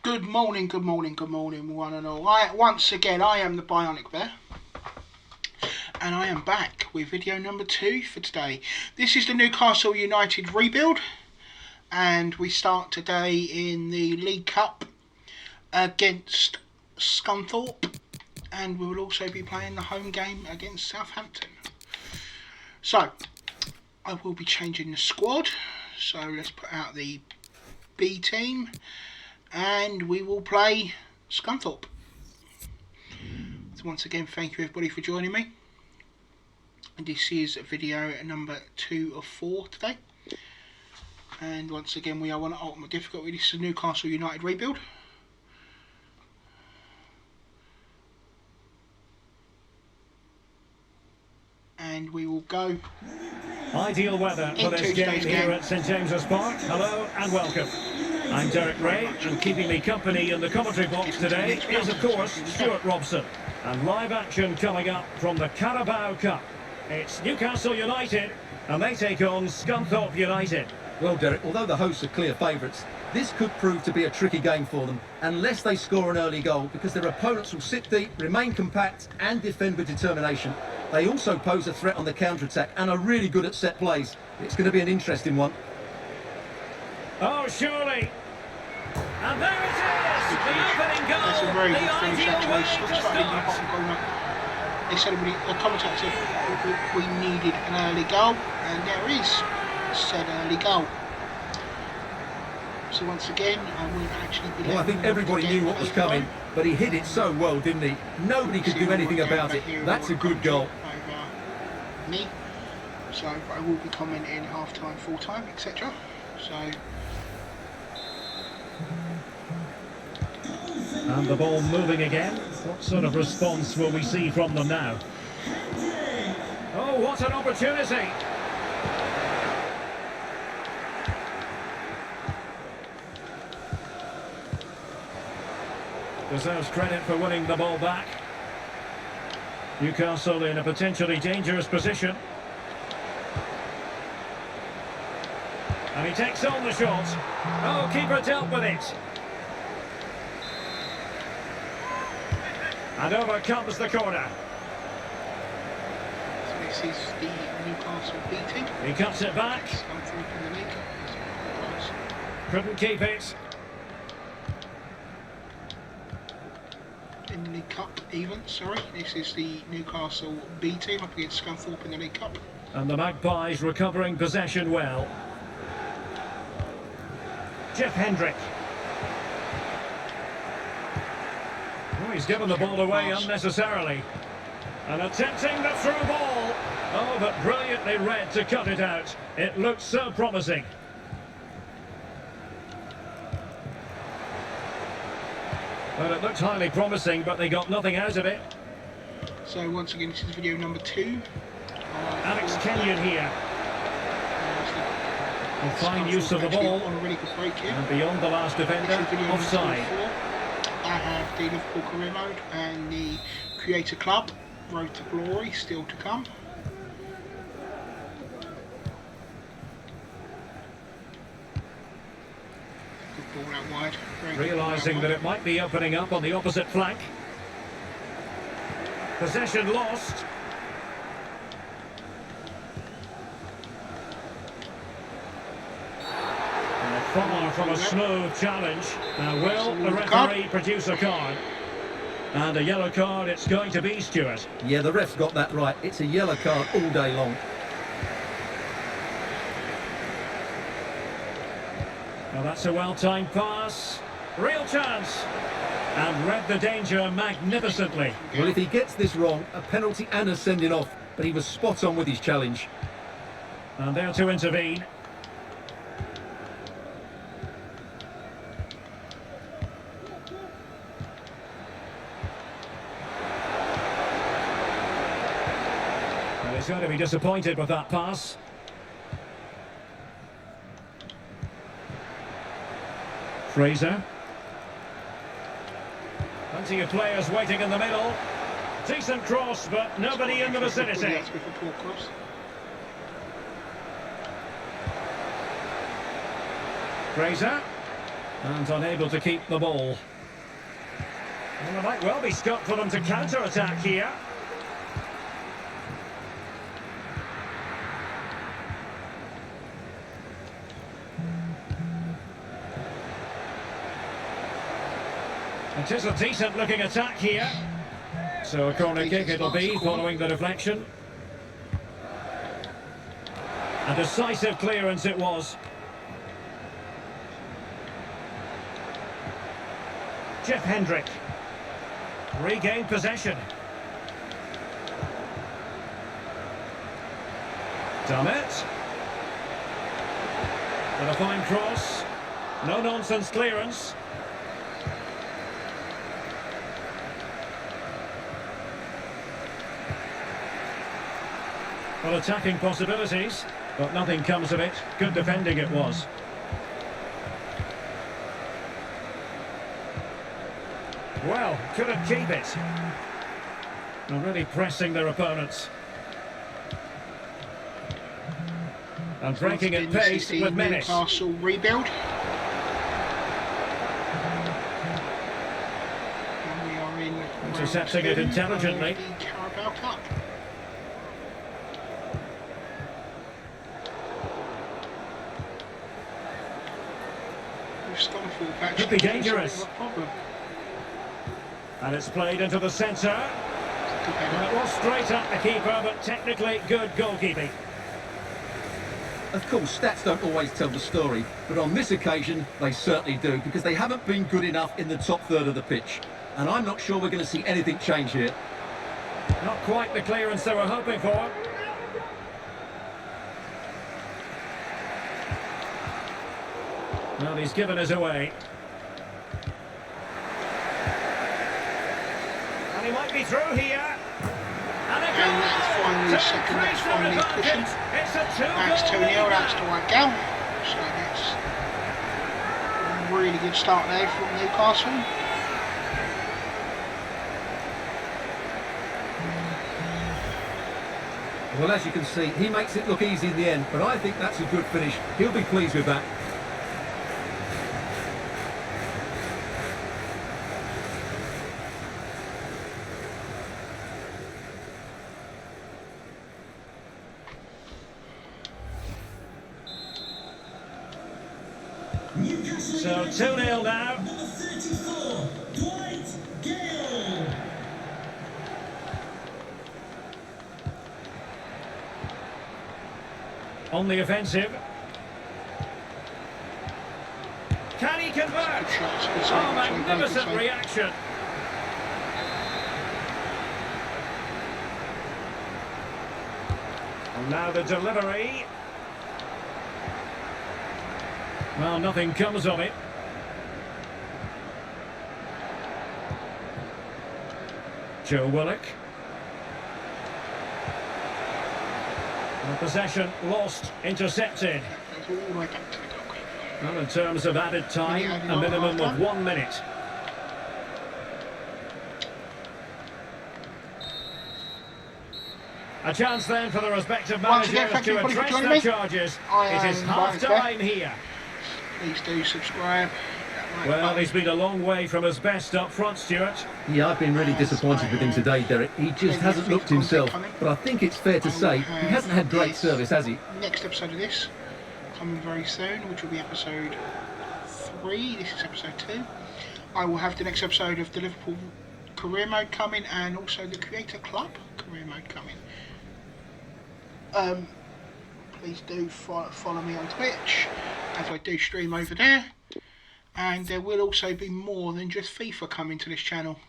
Good morning, one and all. Once again, I am the Bionic Bear, and I am back with video number 2 for today. This is the Newcastle United Rebuild, and we start today in the League Cup against Scunthorpe, and we will also be playing the home game against Southampton. So, I will be changing the squad, so let's put out the B team. And we will play Scunthorpe. So once again, thank you everybody for joining me. And this is video number 2 of 4 today. And once again, we are on ultimate difficulty. This is a Newcastle United Rebuild. And we will go. Ideal weather for this game here at St James's Park. Hello and welcome. I'm Derek Ray, and keeping me company in the commentary box today is, of course, Stuart Robson. And live action coming up from the Carabao Cup. It's Newcastle United, and they take on Scunthorpe United. Well, Derek, although the hosts are clear favourites, this could prove to be a tricky game for them, unless they score an early goal, because their opponents will sit deep, remain compact, and defend with determination. They also pose a threat on the counter-attack, and are really good at set plays. It's going to be an interesting one. Oh, surely. And there it is, the opening goal. That's a very the good finish, ideal way actually. to start. They said the commentator said we needed an early goal, and there is said early goal. So once again, I will actually be. Well, I think everybody knew what was coming, but he hit it so well, didn't he? Nobody could do anything about it. That's a good goal. Over me. So I will be commenting half-time, full-time, etc. So. And the ball moving again. What sort of response will we see from them now? Oh, what an opportunity! Deserves credit for winning the ball back. Newcastle in a potentially dangerous position. And he takes on the shot. Oh, keeper dealt with it. And over comes the corner. So this is the Newcastle B team. He cuts it back. In the league. Couldn't keep it. In the League Cup even, sorry. This is the Newcastle B team up against Scunthorpe in the League Cup. And the Magpies recovering possession well. Jeff Hendrick. Oh, he's given the ball away unnecessarily. And attempting the through ball. Oh, but brilliantly read to cut it out. It looked so promising. Well, it looked highly promising, but they got nothing out of it. So once again, this is video number 2. Alex Kenyon here. And fine use of the ball. On a really good break here. And beyond the last defender, offside. I have the Liverpool career mode and the Creator Club Road to Glory still to come. Good ball out wide. Realising that it might be opening up on the opposite flank. Possession lost. Far from a smooth challenge. Now will the referee produce a card? And a yellow card it's going to be, Stuart. Yeah, the ref's got that right. It's a yellow card all day long. Well, that's a well-timed pass. Real chance. And read the danger magnificently. Well, if he gets this wrong, a penalty and a sending off. But he was spot on with his challenge. And there to intervene. He's going to be disappointed with that pass. Fraser. Plenty of players waiting in the middle. Decent cross, but nobody in the vicinity. Fraser. And unable to keep the ball. Well, there might well be scope for them to counter-attack here. It is a decent-looking attack here. So a corner kick it'll be, following the deflection. A decisive clearance it was. Jeff Hendrick. Regained possession. Dummett. With a fine cross. No-nonsense clearance. Well, attacking possibilities, but nothing comes of it. Good defending it was. Well, couldn't keep it. Already pressing their opponents. And breaking at pace with menace. Newcastle Rebuild. And we are in intercepting it intelligently. The Carabao Cup. Could be dangerous. And it's played into the centre. Well, it was straight at the keeper, but technically good goalkeeping. Of course, stats don't always tell the story, but on this occasion, they certainly do, because they haven't been good enough in the top third of the pitch. And I'm not sure we're going to see anything change here. Not quite the clearance they were hoping for. Well, he's given us away. And he might be through here. And that's finally second, that's finally a cushion. That's 2-0, that's the right goal. So that's a really good start there from Newcastle. Well, as you can see, he makes it look easy in the end, but I think that's a good finish. He'll be pleased with that. So 2-0 now. Number 34, Dwight Gale. On the offensive. Can he convert? Oh, magnificent reaction. And now the delivery. Well, nothing comes of it. Joe Willock. And possession lost, intercepted. Well, in terms of added time, a minimum of 1 minute. A chance then for the respective managers to address their charges. It is half-time here. Please do subscribe. Well, he's been a long way from his best up front, Stuart. Yeah, I've been really disappointed with him today, Derek. He just hasn't looked himself. But I think it's fair to say he hasn't had great service, has he? Next episode of this coming very soon, which will be episode 3. This is episode 2. I will have the next episode of the Liverpool career mode coming, and also the Creator Club career mode coming. Please do follow me on Twitch, as I do stream over there. And there will also be more than just FIFA coming to this channel.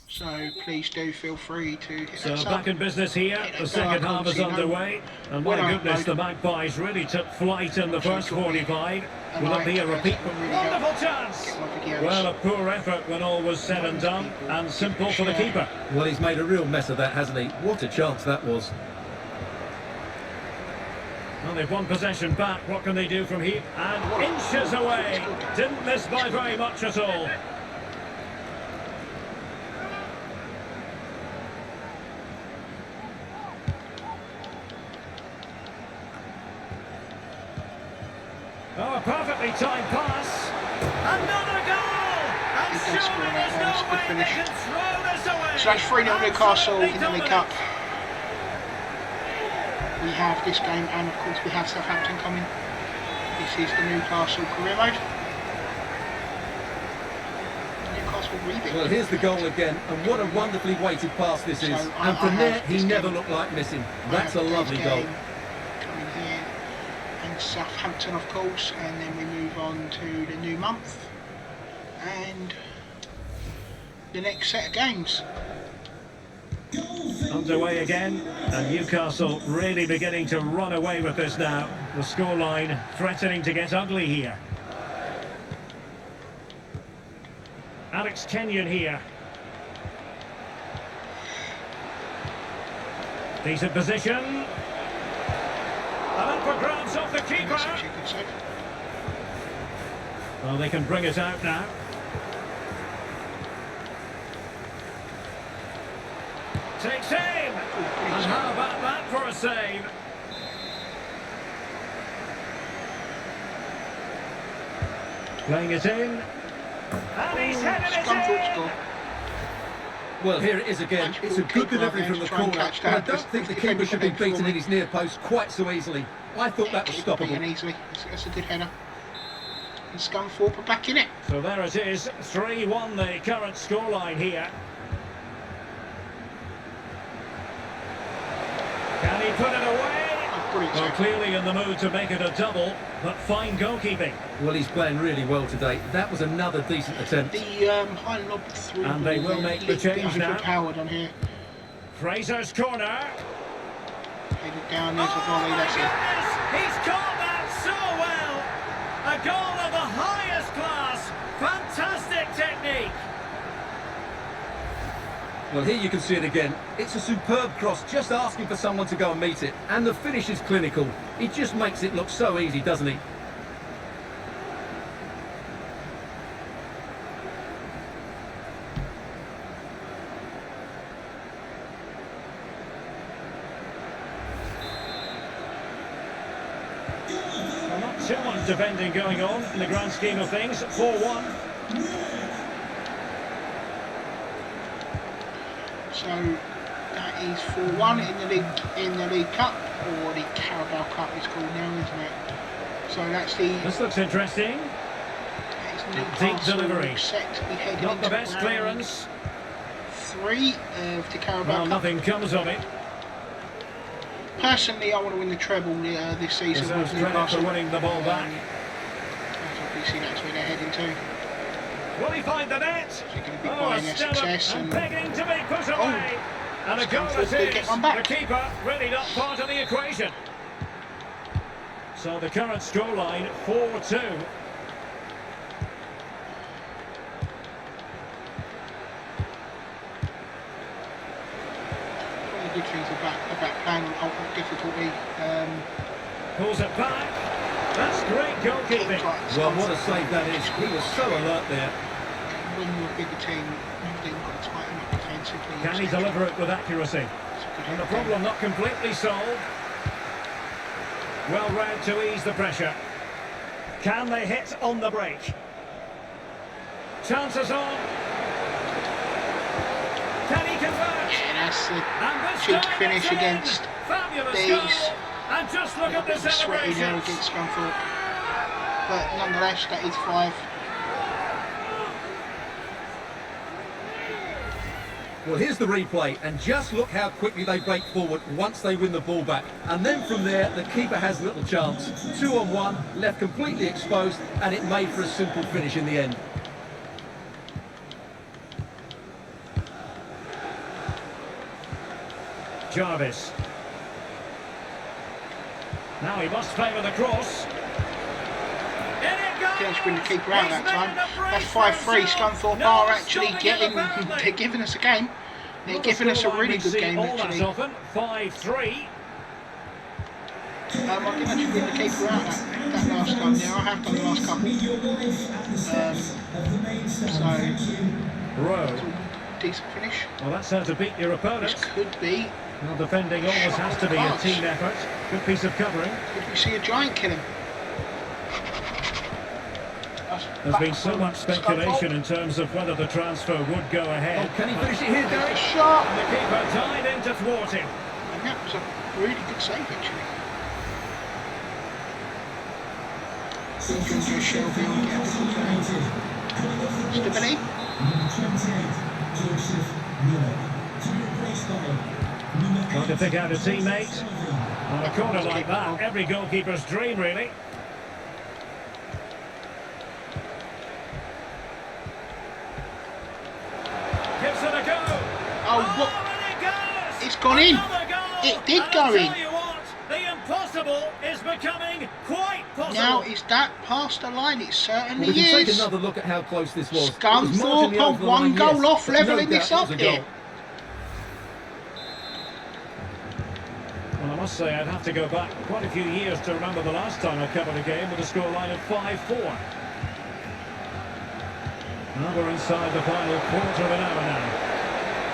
So please do feel free to hit So that back sub. in business here, the second half is underway. And my goodness, the Magpies really took flight in the first 45. Will it be a repeat? Wonderful chance! Well, a poor effort when all was said and done, and simple for the keeper. Well, he's made a real mess of that, hasn't he? What a chance that was. Well, they've won possession back. What can they do from here? And inches away. Didn't miss by very much at all. Oh, a perfectly timed pass. And does score surely that. there's That's a no good way finish. they can throw this away. So that's 3-0 Newcastle in the League Cup. Dominant. We have this game, and of course we have Southampton coming. This is the Newcastle career mode. Newcastle Rebuild. Well, here's the goal again, and what a wonderfully weighted pass this is. So And from I there, have he this never game. looked like missing. I That's a have lovely this goal. game coming here, and Southampton, of course, and then we move on to the new month and the next set of games. Underway again, and Newcastle really beginning to run away with this now. The scoreline threatening to get ugly here. Alex Kenyon here. Decent position. And up for grabs off the That's keeper. actually a good save. Well, they can bring it out now. Takes aim. And how about that for a save? Playing it in. And he's headed it Scunthorpe in. score. Well, here it is again. Match It's a ball good keeper delivery out from there the to try and corner, catch but I that. don't This- think the this keeper defender should be went for beaten me. in his near post quite so easily. I thought that was Keeper beaten stoppable. easily. That's a good header. And Scunthorpe are back in it. So there it is, 3-1 the current scoreline here. Can he put it away? Oh, brilliant Well, save. clearly in the mood to make it a double, but fine goalkeeping. Well, he's playing really well today. That was another decent attempt. The high lob through. And they will make the change now. Howard on here. Fraser's corner. Headed down, there's a volley, that's it. goodness! He's caught that so well! A goal of the highest class! Fantastic technique! Well, here you can see it again. It's a superb cross, just asking for someone to go and meet it. And the finish is clinical. He just makes it look so easy, doesn't he? Well, not too much defending going on in the grand scheme of things. 4-1. So that is 4-1 in the League Cup, or the Carabao Cup it's called now, isn't it? So that's the This looks interesting. Deep delivery. Set to be heading Not the into best round clearance. 3 of the Carabao Well, Cup. nothing comes of it. Personally, I want to win the treble this season Deserves with credit for Newcastle. winning the ball back. As obviously that's where they're heading to. Will he find the net? So you're going to be Oh, buying their still up success and and begging to be put away. And a goal Scunthorpe it did get one back. is. The keeper really not part of the equation. So the current scoreline 4-2. one of the good things about playing on ultimate difficulty. Pulls it back. That's great goalkeeping. Well, what a save that is. He was so alert there. When you're a bigger team, you've then got to tighten up defensively. Can he etc. deliver it with accuracy? It's a good And the header. problem not completely solved. Well read to ease the pressure. Can they hit on the break? Chances on. Can he convert? Yeah, that's And a this cheap time finish it's in. against Fabulous these. goal. And just look at the sweaty now celebrations. against Scunthorpe. But nonetheless, that is 5. Well, here's the replay, and just look how quickly they break forward once they win the ball back. And then from there, the keeper has little chance. 2-on-1, left completely exposed, and it made for a simple finish in the end. Jarvis. Now he must favour the cross. In it goes! Didn't bring the keeper out He's that time. made a break That's for 5-3. himself. Scunthorpe No are actually stopping getting. him apparently. They're giving us a game. They're Not giving us a scoreline really we good see game all that actually. often. 5-3. I didn't actually bring the keeper out that last time. Now I have done the last couple. So Rowe. decent finish. Well, that's how to beat your This opponents. could be. Well, defending always has to be a team effort. Good piece of covering. Could we see a giant kill him? Nice. There's been so much speculation in terms of whether the transfer would go ahead. Oh, can he finish it here, Derek? Shot. And the keeper tied in to thwart him. And that was a really good save, actually. Ginger Shelby will get stability. Trying to pick out a teammate. On a corner like that, every goalkeeper's dream, really. Gives it a go. Oh, what? And it goes! It's gone in. Another goal! It did And go I'll in. tell you what, the impossible is becoming quite possible. Now, is that past the line? It certainly Well, we can take is. another look at how close this was. Scunthorpe on one goal off, levelling this up here. Well, I must say, I'd have to go back quite a few years to remember the last time I covered a game with a scoreline of 5-4. Now we're inside the final quarter of an hour now.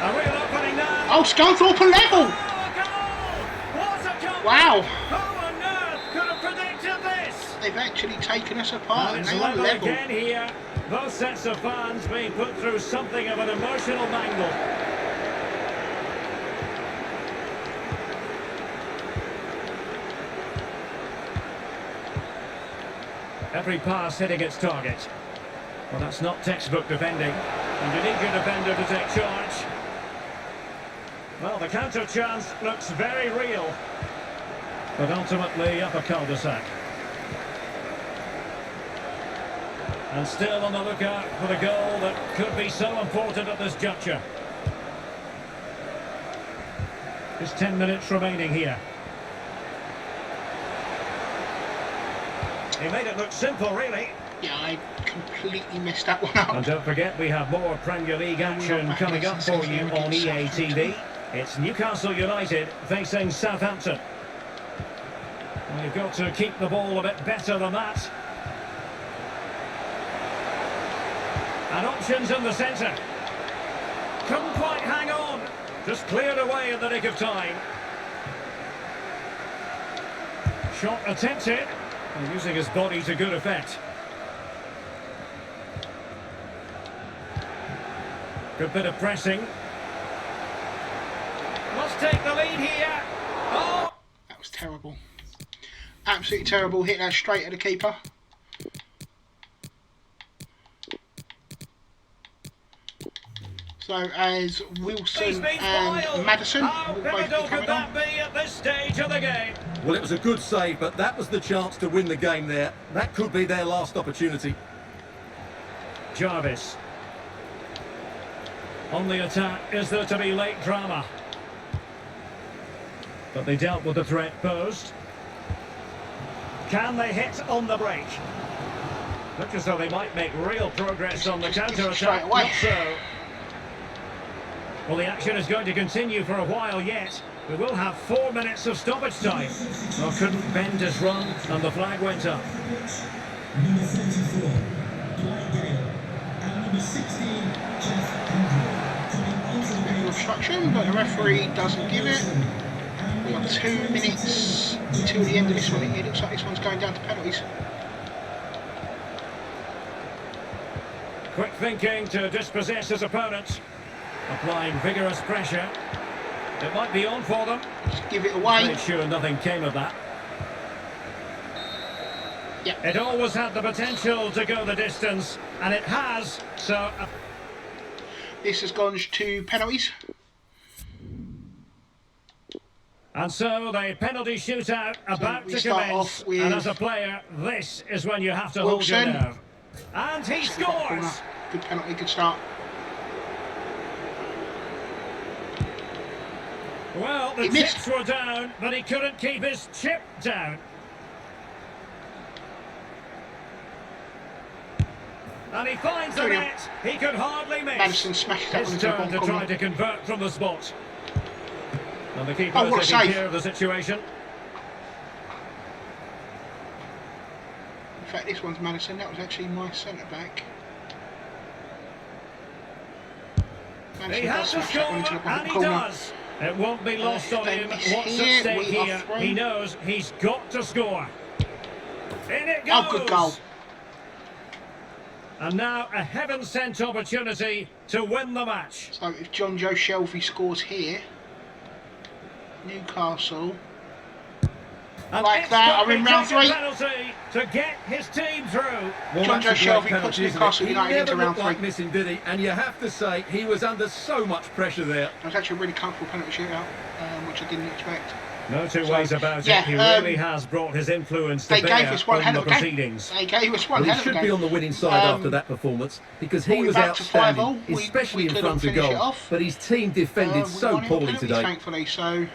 A real opening now. Oh, Scunthorpe a level. Oh, a goal! What a comeback! Wow. Who on earth could have predicted this? They've actually taken us apart And and it's they are level level. again here. Both sets of fans being put through something of an emotional mangle. Every pass hitting its target. Well, that's not textbook defending. And you need your defender to take charge. Well, the counter chance looks very real. But ultimately up a cul-de-sac. And still on the lookout for the goal that could be so important at this juncture. There's 10 minutes remaining here. He made it look simple, really. Yeah, I completely messed that one up. And don't forget, we have more Premier League action coming up for you on EA TV. It's Newcastle United facing Southampton. Well, you've got to keep the ball a bit better than that. And options in the centre. Couldn't quite hang on. Just cleared away in the nick of time. Shot attempted. And using his body to good effect. Good bit of pressing. Must take the lead here. Oh! That was terrible. Absolutely terrible. Hit that straight at the keeper. So as Wilson and Maddison How will both be pivotal could coming that on. be at this stage of the game? Well, it was a good save, but that was the chance to win the game there. That could be their last opportunity. Jarvis. On the attack, is there to be late drama? But they dealt with the threat posed. Can they hit on the break? Looks as though they might make real progress on the counter-attack. Straight away. Not so. Well, the action is going to continue for a while yet. We will have 4 minutes of stoppage time. Well, couldn't bend his run, and the flag went up. Number 34, Dwight Gale, and number 16, Jeff Hendry. Coming onto the pitch. Obstruction, but the referee doesn't give it. We got 2 minutes till the end of this one. It looks like this one's going down to penalties. Quick thinking to dispossess his opponent. Applying vigorous pressure. It might be on for them. Just give it away. Make sure nothing came of that. Yeah. It always had the potential to go the distance, and it has, so... This has gone to penalties. And so the penalty shootout about we to start commence. off with And as a player, this is when you have to hold your Wilson. nerve. And he Corner. scores! Good penalty, good start. Well, the He missed. chips were down, but he couldn't keep his chip down. And he finds the 2-0. net. He could hardly miss. Maddison smashes that one His into the turn bottom to corner. try to convert from the spot. And the keeper Oh, what a taking save. care of the situation. In fact, this one's Maddison. That was actually my centre back. Maddison He does has to smash that one into the score, and bottom he corner. does. It won't be lost on they him miss what's here, at stake we are here. through. He knows he's got to score. In it goes. Oh, good goal. And now a heaven-sent opportunity to win the match. So if John Joe Shelby scores here, Newcastle, And like that, are in round 3. Penalty to get his team through. Well, John that's Joe a great Shelby penalty, puts isn't it? Newcastle He United never into round looked like 3. missing, did he? And you have to say, he was under so much pressure there. It was actually a really comfortable penalty shootout, which I didn't expect. No two ways about yeah, it. He really has brought his influence to They bear gave us one on hell the of a game. proceedings. They gave us one Well, hell he of a should game. be on the winning side after that performance, because he we're was back to 5-0. outstanding, especially We in couldn't front of finish it goal. off. But his team defended We so won it on poorly penalties, today. thankfully. So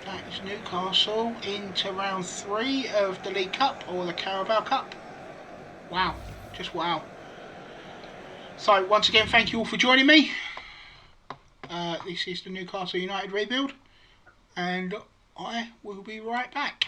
that is Newcastle into round 3 of the League Cup or the Carabao Cup. Wow, just wow. So once again, thank you all for joining me. This is the Newcastle United Rebuild, and I will be right back.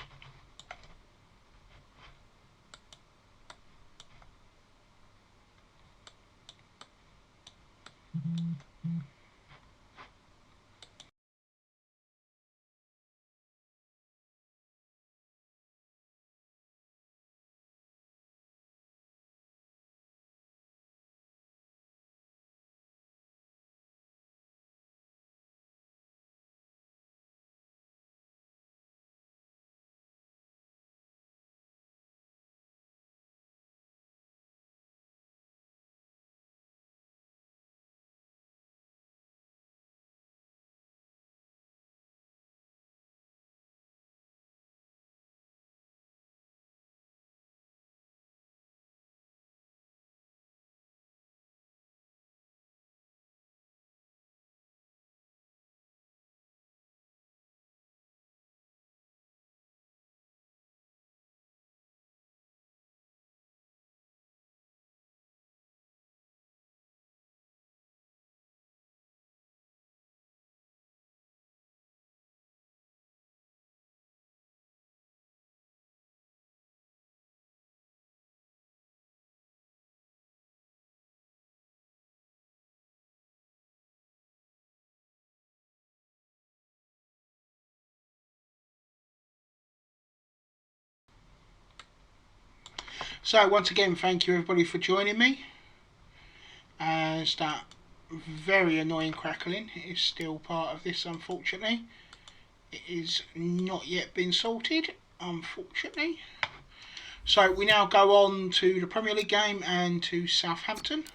So once again, thank you everybody for joining me, as that very annoying crackling is still part of this, unfortunately. It is not yet been sorted, unfortunately. So we now go on to the Premier League game and to Southampton.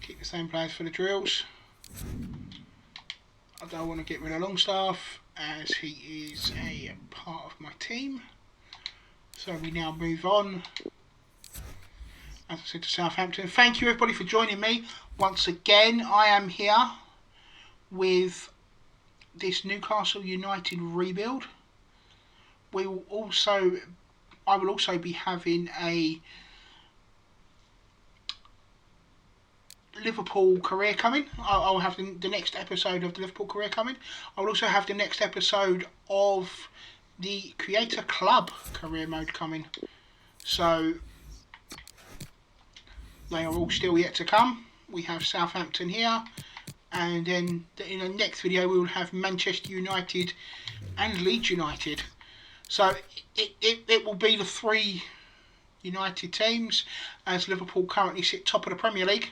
Keep the same players for the drills. I don't want to get rid of Longstaff, as he is a part of my team. So we now move on, as I said, to Southampton. Thank you everybody for joining me. Once again, I am here with this Newcastle United rebuild. I will also be having a Liverpool career coming. I'll have the next episode of the Liverpool career coming. I will also have the next episode of the Creator Club career mode coming. So they are all still yet to come. We have Southampton here, and then in the next video we will have Manchester United and Leeds United. So it will be the 3 United teams, as Liverpool currently sit top of the Premier League.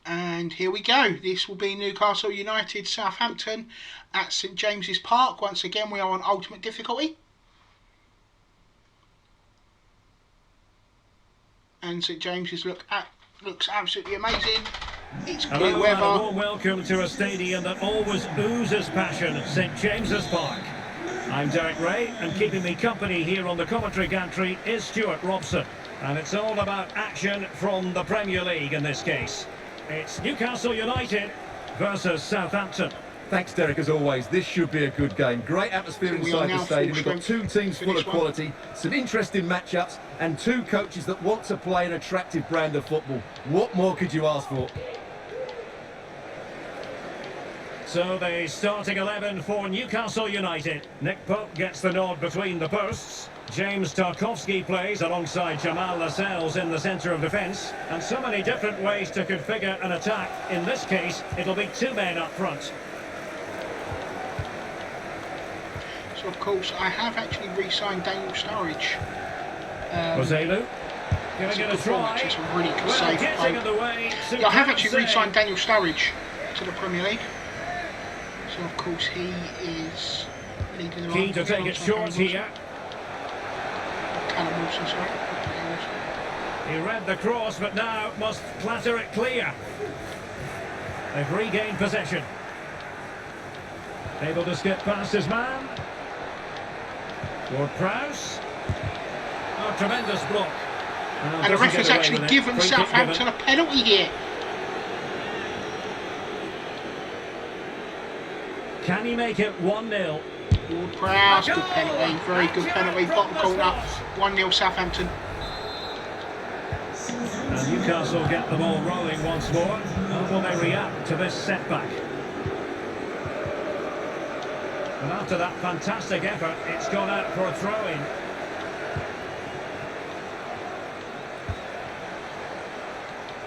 And here we go. This will be Newcastle United Southampton at St James's Park. Once again, we are on ultimate difficulty. And St James's looks absolutely amazing. It's clear Hello and a weather. warm welcome to a stadium that always oozes passion, St James's Park. I'm Derek Ray, and keeping me company here on the commentary gantry is Stuart Robson. And it's all about action from the Premier League in this case. It's Newcastle United versus Southampton. Thanks, Derek, as always. This should be a good game. Great atmosphere We are inside now the stadium. full We've got 2 teams for full this of one. quality, some interesting matchups, and 2 coaches that want to play an attractive brand of football. What more could you ask for? So the starting 11 for Newcastle United. Nick Pope gets the nod between the posts. James Tarkowski plays alongside Jamal Lascelles in the centre of defence. And so many different ways to configure an attack. In this case, it'll be 2 men up front. So of course I have actually re-signed Daniel Sturridge. Roselu. Gonna get a try. It's a really good Well, save. getting in the way. Yeah, I have actually re-signed Daniel Sturridge to the Premier League. So of course he is leading the line. Keen to take it short here. Callum Wilson, sorry. He read the cross, but now must clatter it clear. They've regained possession. Able to skip past his man. Ward-Prowse. Oh, tremendous block. And the ref has actually given Southampton a penalty here. Can he make it 1-0? Ward-Prowse, good penalty, very good penalty, bottom corner, 1-0 Southampton. And Newcastle get the ball rolling once more. How will they react to this setback? And after that fantastic effort, it's gone out for a throw-in.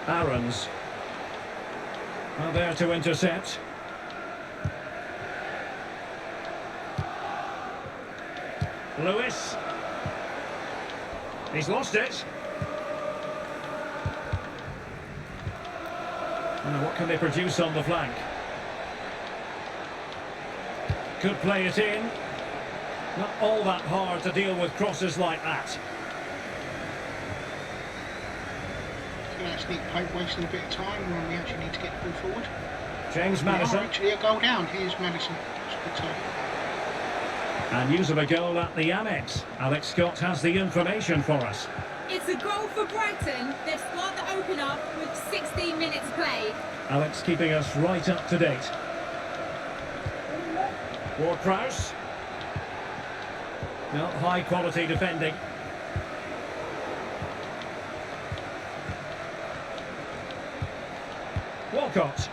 Aarons are there to intercept. Lewis. He's lost it. And what can they produce on the flank? Could play it in. Not all that hard to deal with crosses like that. That's Nick Pope wasting a bit of time when we actually need to get the ball forward. James Maddison. Actually a goal down. Here's Maddison. That's a good time. And news of a goal at the Amex. Alex Scott has the information for us. It's a goal for Brighton. They've scored the opener with 16 minutes played. Alex keeping us right up to date. Ward-Prowse. Well, high quality defending. Walcott.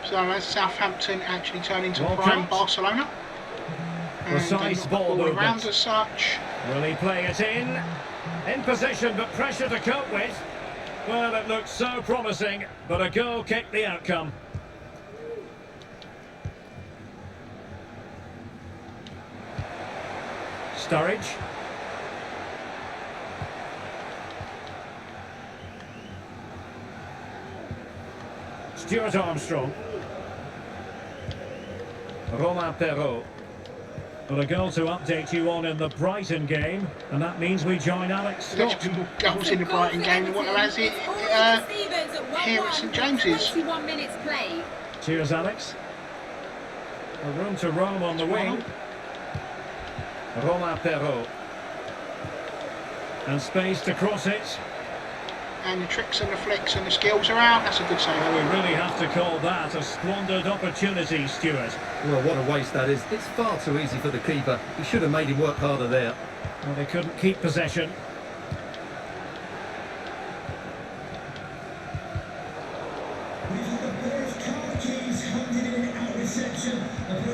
So as Southampton actually turn into Walcott. prime Barcelona. Precise ball movement. Around as such. Will he play it in? In position, but pressure to cope with. Well, it looked so promising, but a goal kicked the outcome. Sturridge. Stuart Armstrong. Romain Perrault. Well, a goal to update you on in the Brighton game, and that means we join Alex There's Scott. been more goals in the Brighton game than what there has it here at St James's. 21 minutes played. Cheers, Alex. A room to roam on the wing. Romain Perrault. And space to cross it. And the tricks and the flicks and the skills are out. That's a good save. Well, we really have to call that a squandered opportunity, Stuart. Well, what a waste that is. It's far too easy for the keeper. He should have made him work harder there. Well, they couldn't keep possession.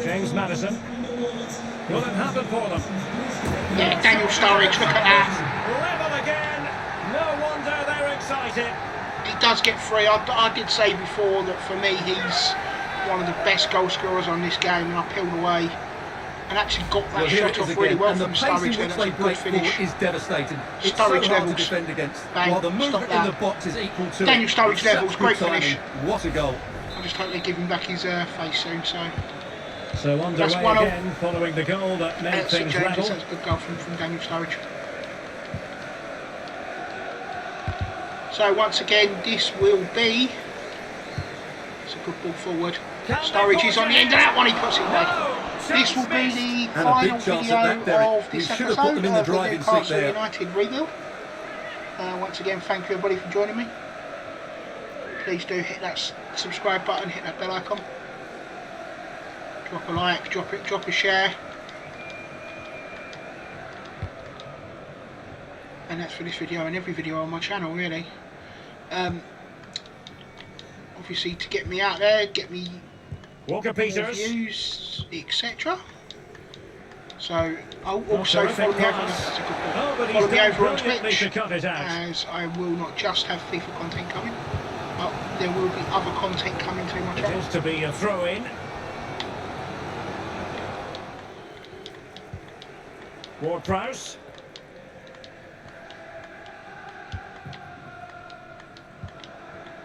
James Maddison. Will it happen for them? Yeah, Daniel Sturridge, look at that. Level again. No wonder they're excited. He does get free. I did say before that for me he's one of the best goal scorers on this game, and I peeled away and actually got that Here shot it is off really again, well and the from pace Sturridge in there. which That's a they good break finish. forward is devastating. It's Sturridge so hard levels. to defend against, Bang, while the stop movement in that. the box is equal to Daniel it. Sturridge It's levels, such great good timing. finish. What a goal. I just hope they give him back his face soon. So That's underway one of- again, following the goal that made St things James's, level. that's a good goal from Daniel Sturridge. So once again, this will be. It's a good ball forward. Sturridge is on the end of that one. He puts it away. This will be the And a final big chance video at that, Derek. of You this should have episode put them in the of the driving seat Newcastle there. United Rebuild. Once again, thank you everybody for joining me. Please do hit that subscribe button, hit that bell icon. Drop a like, drop a share. And that's for this video and every video on my channel, really. obviously to get me out there, get me Walker Peters. views, etc. So I'll Oh, also terrific follow me over. pass. That's a good ball. Oh, but he's Follow me done over on brilliantly Twitch, to cut it out. as I will not just have FIFA content coming, but there will be other content coming to my It channel. is to be a throw-in. Ward-Prowse.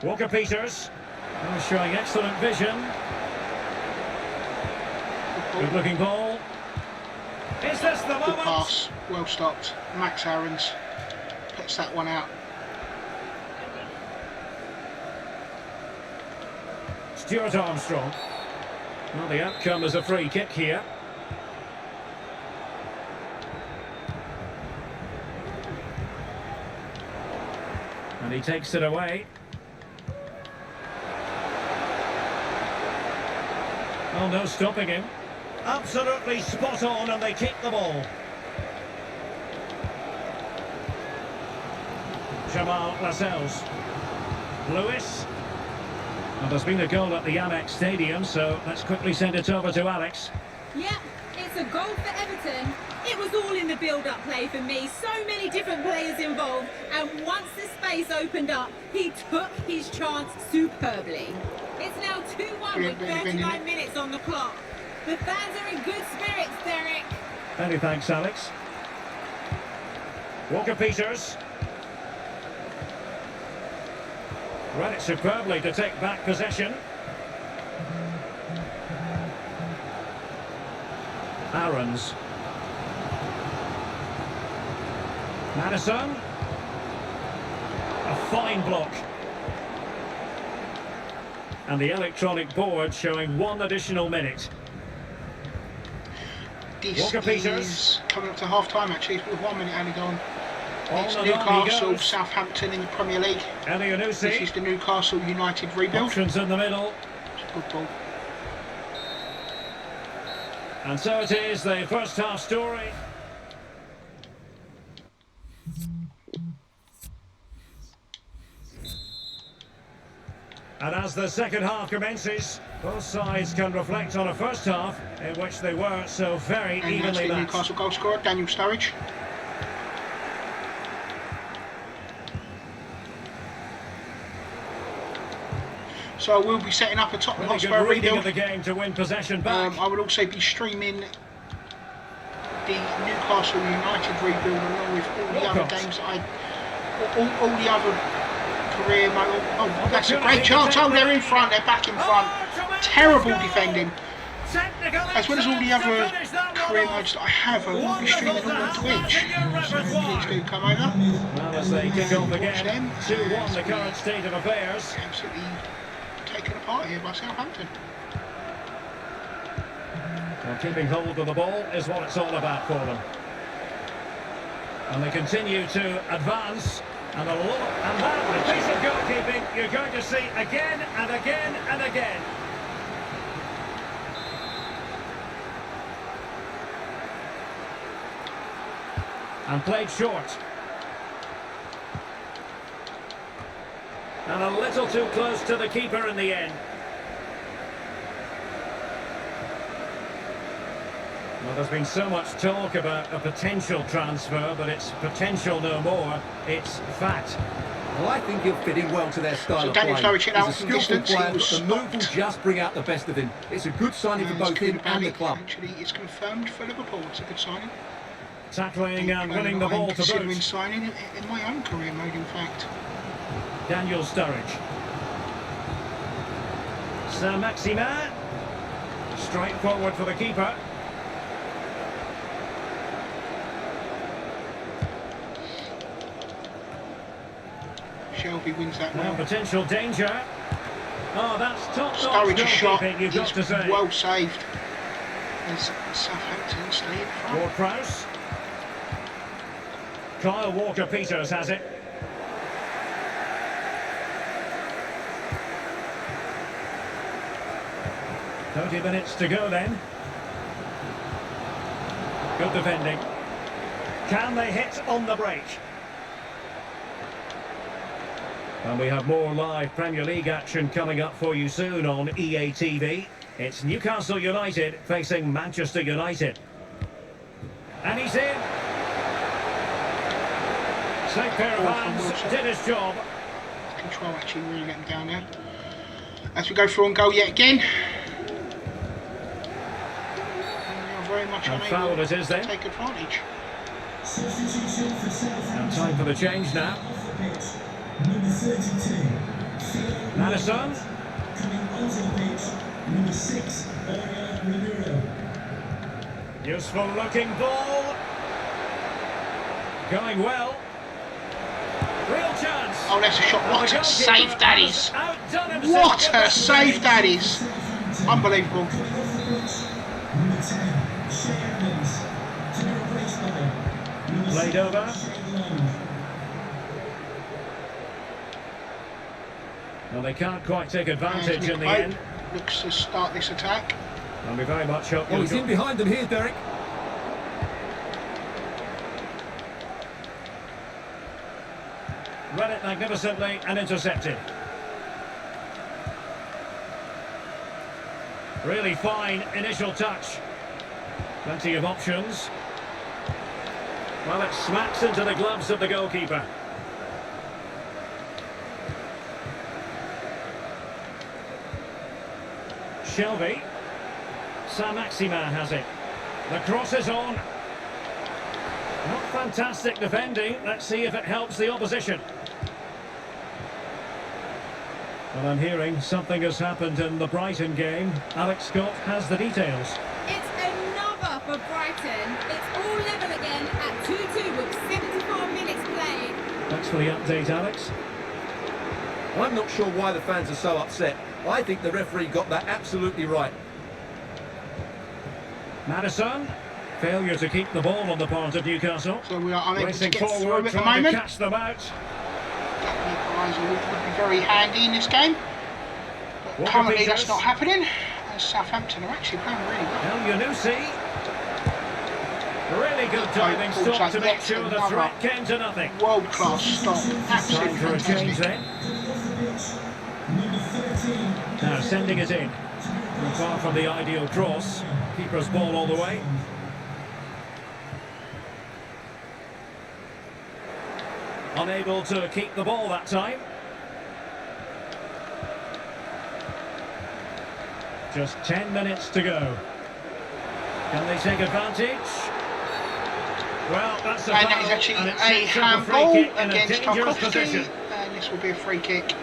Walker Peters. Oh, showing excellent vision. Good looking ball. Is this the Good moment? pass, well stopped. Max Aarons puts that one out. Stuart Armstrong. Well, the outcome is a free kick here. And he takes it away. Oh, no stopping him. Absolutely spot on, and they keep the ball. Jamal Lascelles. Lewis. Well, there's been a goal at the Amex Stadium, so let's quickly send it over to Alex. Yep, it's a goal for Everton. It was all in the build-up play for me. So many different players involved. And once the space opened up, he took his chance superbly. It's now 2-1 with 39 minutes on the clock. The fans are in good spirits, Derek. Many thanks, Alex. Walker Peters. Read it superbly to take back possession. Aarons. Madison. A fine block. And the electronic board showing 1 additional minute. This Walker Peters. is coming up to half time actually, with 1 minute added on. It's On and on he Newcastle, goes. Southampton in the Premier League. This Elianusi. is the Newcastle United Rebuild. Options in the middle. It's a good ball. And so it is, the first half story. And as the second half commences, both sides can reflect on a first half in which they were so very And that's evenly the matched. Newcastle goal scorer, Daniel Sturridge. So we'll be setting up a Tottenham Really Hotspur good reading rebuild. of the game to win possession back. I would also be streaming the Newcastle United rebuild along with all the other Walcott. games that all the other career mode. Oh, that's a great chance. Oh, they're in front. They're back in front. Terrible defending. As well as all the other career modes that I have, I will be streaming all on Twitch. So please do come over. Well, as they kick off again, them. 2-1 the current state of affairs. Absolutely taken apart here by Southampton. Well, keeping hold of the ball is what it's all about for them. And they continue to advance. And that piece of goalkeeping you're going to see again and again and again. And played short. And a little too close to the keeper in the end. Well, there's been so much talk about a potential transfer, but it's potential no more, it's fact. Well, I think he'll fit in well to their style So of Daniel play. Sturridge hit out He's a from skillful distance, he player, was but the move will stopped. just bring out the best of him. It's a good signing for both him and the club. Actually, it's confirmed for Liverpool. It's a good signing. Tackling and winning the ball to considering boot. signing in my own career mode, in fact. Daniel Sturridge. Saint-Maximin. Straight forward for the keeper. Shelby wins that Now one. potential danger. Oh, that's top-notch Sturridge's shot goalkeeping, you've got to is say. well saved. As Southampton stay in front. Ward-Prowse. Kyle Walker-Peters has it. "30 minutes to go then. Good defending. Can they hit on the break? And we have more live Premier League action coming up for you soon on EA TV. It's Newcastle United facing Manchester United. And he's in. Safe pair of hands, did his job. Control actually really getting down there. As we go through and goal yet again. Very much and foul it is then. Take advantage. And time for the change now. Number 32. Madison. Coming onto the pitch. Number 6. Ramiro. Useful looking ball. Going well. Real chance. Oh, that's a shot. What a save that is. What a save that is. Unbelievable. Played over. Well, they can't quite take advantage in the end. Looks to start this attack. And we very much hope. Well, he's in behind them here, Derek. Read it magnificently and intercepted. Really fine initial touch. Plenty of options. Well, it smacks into the gloves of the goalkeeper. Shelby. Saint-Maximin has it. The cross is on. Not fantastic defending. Let's see if it helps the opposition. Well, I'm hearing something has happened in the Brighton game. Alex Scott has the details. It's another for Brighton. It's all level again at 2-2 with 74 minutes played. Thanks for the update, Alex. I'm not sure why the fans are so upset. I think the referee got that absolutely right. Madison. Failure to keep the ball on the part of Newcastle. So we are unable Racing to get forward, through at the trying to moment. catch them out. That equaliser would be very handy in this game. But Walker currently Peters. that's not happening. As Southampton are actually playing really well. El Yunusi. Really good diving Ball stop to like make that, sure the another threat came to nothing. World class stop. Absolutely Time for a change fantastic. then. Number 13. Now sending it in. Far from the ideal cross. Keeper's ball all the way. Unable to keep the ball that time. Just 10 minutes to go. Can they take advantage? Well, that's a And foul, that is actually and it a sets up handball free kick in a against dangerous Tarkovsky. position. And this will be a free kick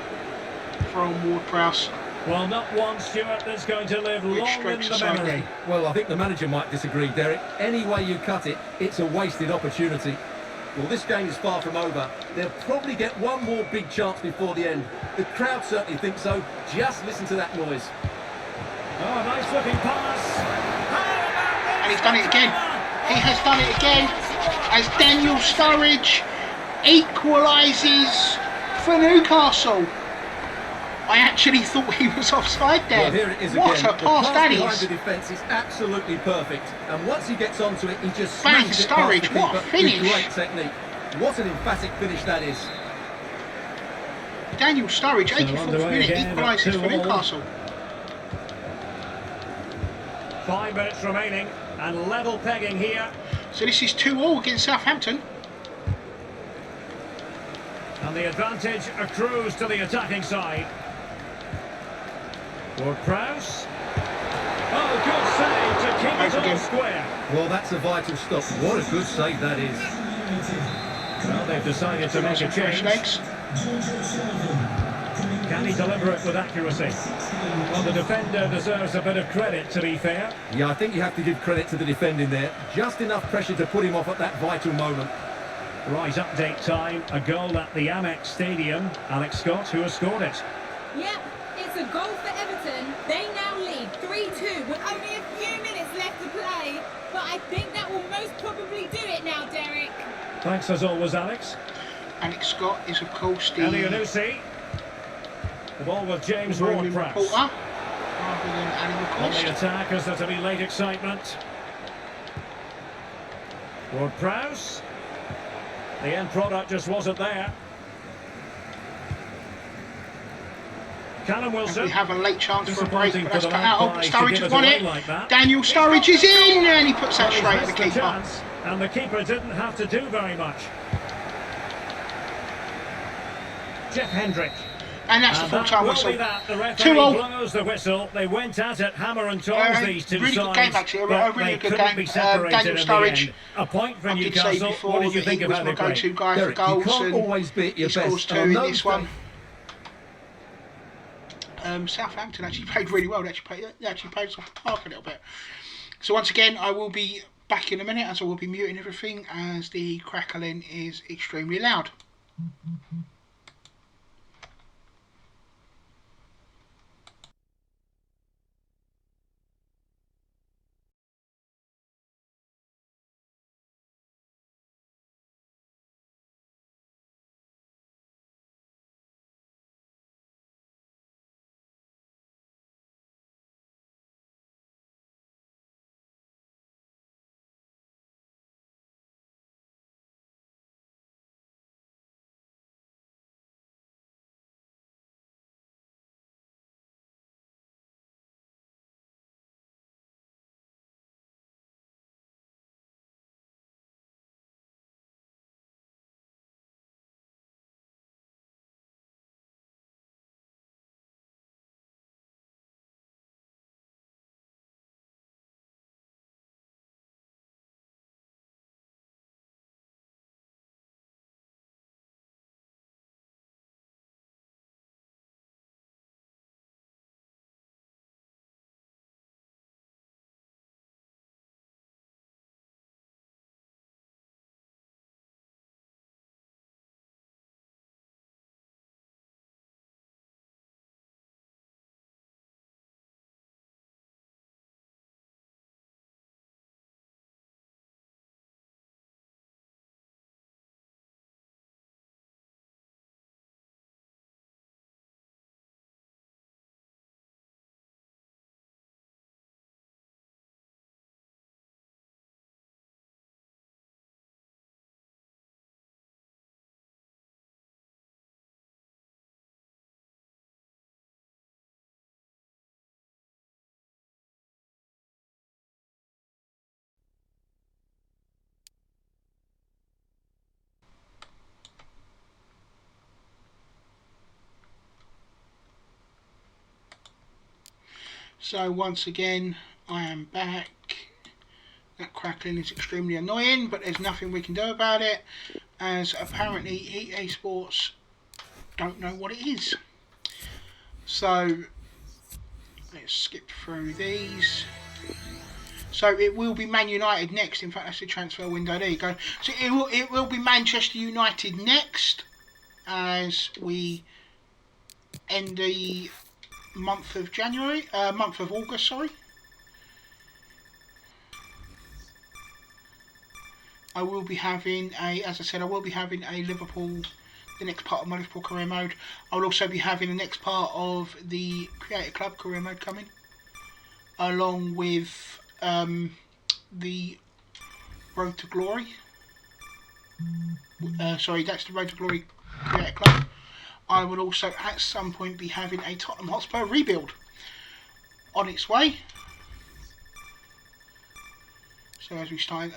from Ward-Prowse. Well, not one, Stuart, that's going to live Which long in strokes the aside memory. then. Well, I think the manager might disagree, Derek. Any way you cut it, it's a wasted opportunity. Well, this game is far from over. They'll probably get one more big chance before the end. The crowd certainly think so. Just listen to that noise. Oh, nice looking pass. And he's done it again. He has done it again. As Daniel Sturridge equalises for Newcastle. I actually thought he was offside there. Well, here it is What again. a pass that behind is. the defence is absolutely perfect. And once he gets onto it, he just Bang, smashes it past Sturridge, the keeper what a finish. with great technique. What an emphatic finish that is. Daniel Sturridge, 84th underway minute, again, equalises for 2-2. Newcastle. 5 minutes remaining and level pegging here. So this is 2-2 against Southampton. And the advantage accrues to the attacking side. Ward-Prowse. Oh, good save to keep it all square. Well, that's a vital stop. What a good save that is. Well, they've decided to make a Fresh change. legs. Can he deliver it with accuracy? Well, the defender deserves a bit of credit, to be fair. Yeah, I think you have to give credit to the defending there. Just enough pressure to put him off at that vital moment. Right, update time. A goal at the Amex Stadium. Alex Scott, who has scored it. Yep, it's a goal for Everton. They now lead 3-2 with only a few minutes left to play. But I think that will most probably do it now, Derek. Thanks as always, Alex. Alex Scott is, of course, the El Yunusi. The ball with James roaming Ward-Prowse. reporter, rather than Annie On the McCost. attack, as there to be late excitement. Ward-Prowse. The end product just wasn't there. Callum And Wilson. we have a late chance for a break, Disappointing but for that's the cut out. Oh, but Magpies to Sturridge give has it won away it. like that. Daniel Sturridge is in, and he puts that Well, straight at he's the missed keeper. chance, and the keeper didn't have to do very much. Jeff Hendrick. And that's the full-time whistle. The referee 2-2. blows the whistle. They went at it hammer and tongs, these two really good sides, game, actually. A but really they good couldn't game. be separated Daniel in the Sturridge, end. A point for I did say Newcastle. before What did you that think he of was how my they played? go-to guy for Derek, you goals, can't and always be at your he scores best. 2 And in on this those one. Southampton actually played really well. They actually played us off the park a little bit. So once again, I will be back in a minute, as I will be muting everything, as the crackling is extremely loud. So once again, I am back. That crackling is extremely annoying, but there's nothing we can do about it, as apparently EA Sports don't know what it is. So let's skip through these. So it will be Man United next. In fact, that's the transfer window. There you go. So it will be Manchester United next, as we end the month of August, sorry. I will be having as I said, I will be having a Liverpool, the next part of my Liverpool career mode. I will also be having the next part of the Creative Club career mode coming, along with the Road to Glory. Sorry, that's the Road to Glory Creative Club. I will also at some point be having a Tottenham Hotspur rebuild on its way. So as we sign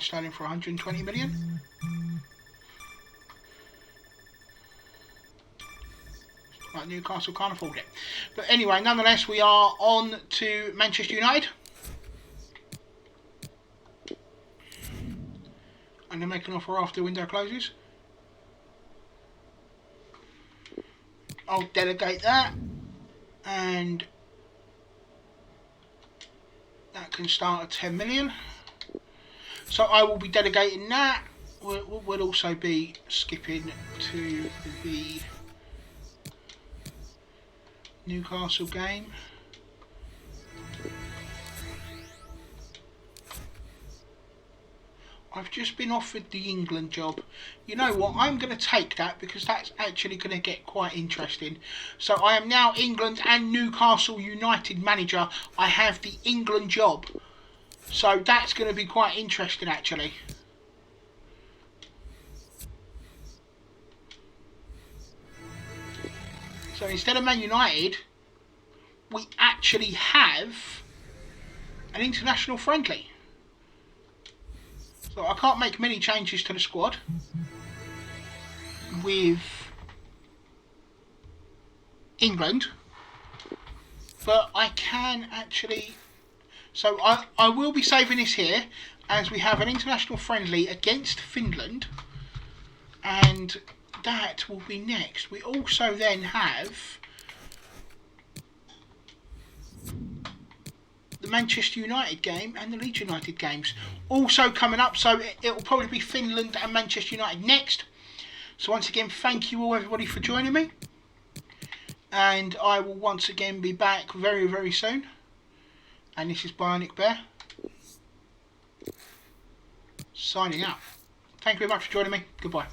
Sterling for 120 million. Like Newcastle can't afford it. But anyway, nonetheless, we are on to Manchester United. And they make an offer after the window closes. I'll delegate that, and that can start at 10 million. So I will be delegating that. We'll also be skipping to the Newcastle game. I've just been offered the England job. You know what, I'm going to take that, because that's actually going to get quite interesting. So I am now England and Newcastle United manager. I have the England job. So that's going to be quite interesting, actually. So instead of Man United, we actually have an international friendly. So I can't make many changes to the squad with England, but I can actually, so I will be saving this here as we have an international friendly against Finland, and that will be next. We also then have the Manchester United game and the Leeds United games also coming up, so it will probably be Finland and Manchester United next. So once again, thank you all everybody for joining me, and I will once again be back very, very soon. And this is Bionic Bear signing out. Thank you very much for joining me. Goodbye.